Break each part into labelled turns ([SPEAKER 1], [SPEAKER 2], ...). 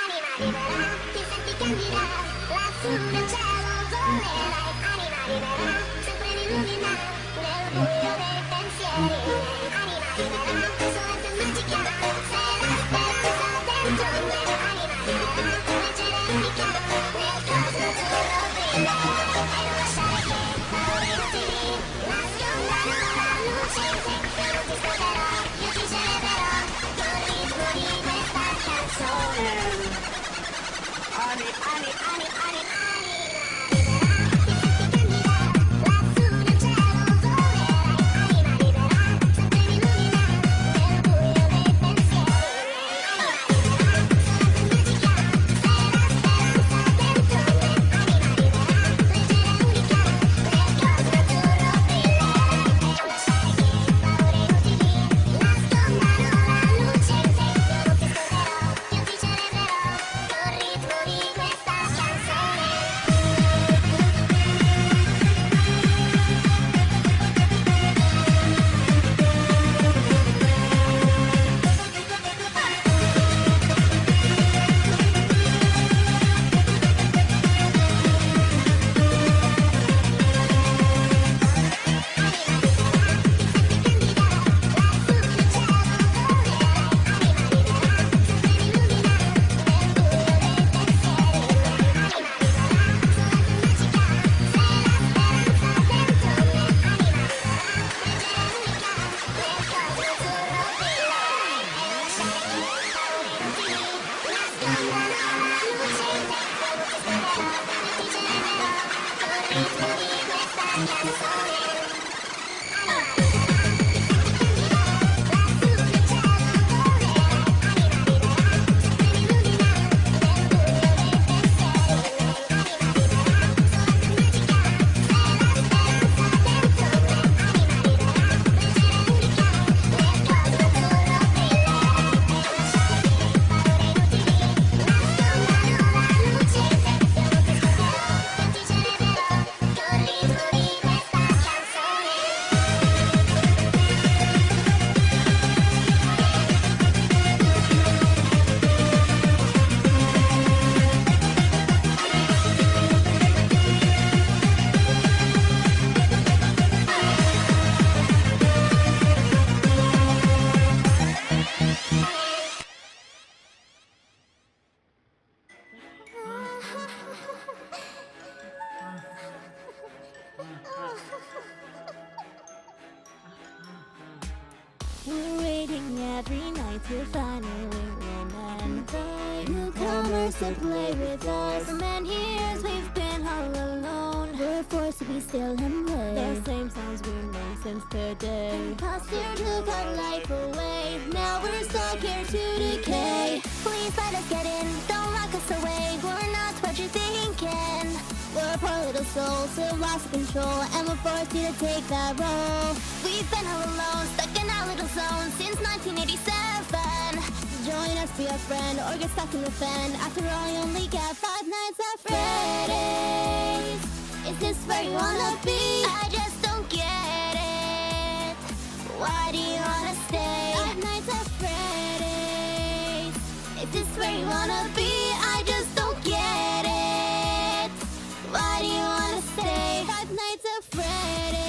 [SPEAKER 1] Anima libera, ti senti candida, lassù nel cielo volerai. Anima libera, sempre illumina, nel buio dei pensieri. Anima libera, suonata magica, sei la speranza dentro me. Anima libera, leggera e unica, nel cosmo azzurro brilla. E non lasciare che paure inutili nascondano la luce in te. Io non ti scorderò, io ti celebrerò, col ritmo di questa canzone. Ani, ani, ani, ani, anima libera, ti senti candida, lassù nel cielo volerai. Anima libera, sempre illumina, nel buio dei pensieri. Anima libera, suonata magica, sei la speranza dentro me. Anima libera, leggera e unica, nel cosmo azzurro brillerai. E non lasciare che paure inutili nascondano la luce in te. Io non ti scorderò, io ti celebrerò, col ritmo di questa canzone.
[SPEAKER 2] We're waiting every night to finally remember newcomers to play with us. For many years we've been all alone. We're forced to be still and play the same sounds we know since the day imposter took our life away. Now we're stuck here to decay. Please let us get in, don't lock us away. We're not what you're thinking. We're poor little souls who lost control, and we're forced you to take that role. We've been all alone, stuck in our little zone since 1987. Join us, be a friend, or get stuck in the fen. After all, you only get 5 nights at Freddy's. Is this where you wanna be? I just don't get it. Why do you wanna stay? 5 nights at Freddy's. Is this where you wanna be? I just don't get it. Why do you wanna stay? 5 nights at Freddy's.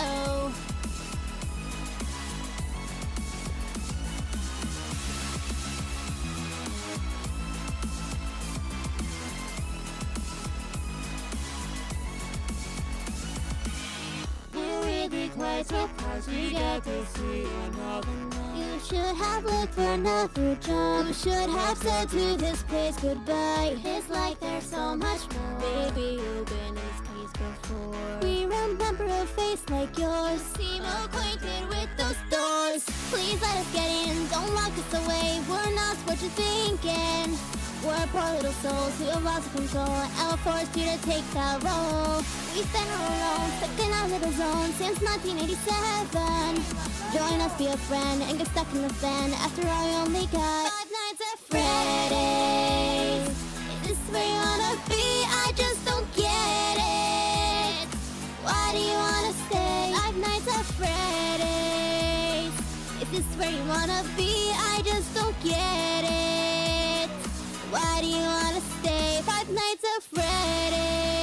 [SPEAKER 2] Oh. We're really quite surprised we get to see another night. You should have looked for another job. You should have said to this place goodbye. It's like there's so much more. Baby, you've been in this place before. We remember a face like yours. Seem acquainted with those doors. Please let us get in, don't lock us away. We're not what you're thinking. We're poor little souls who have lost control, and we're forced you to take that role. We've been all alone, stuck in our little zone since 1987. Join us, be a friend, and get stuck in the fen. After all, you only got 5 nights at Freddy's. Is this where you wanna be? I just don't get it. Why do you wanna stay? 5 nights at Freddy's. Is this where you wanna be? I just don't get it. Why do you wanna stay 5 nights at Freddy's?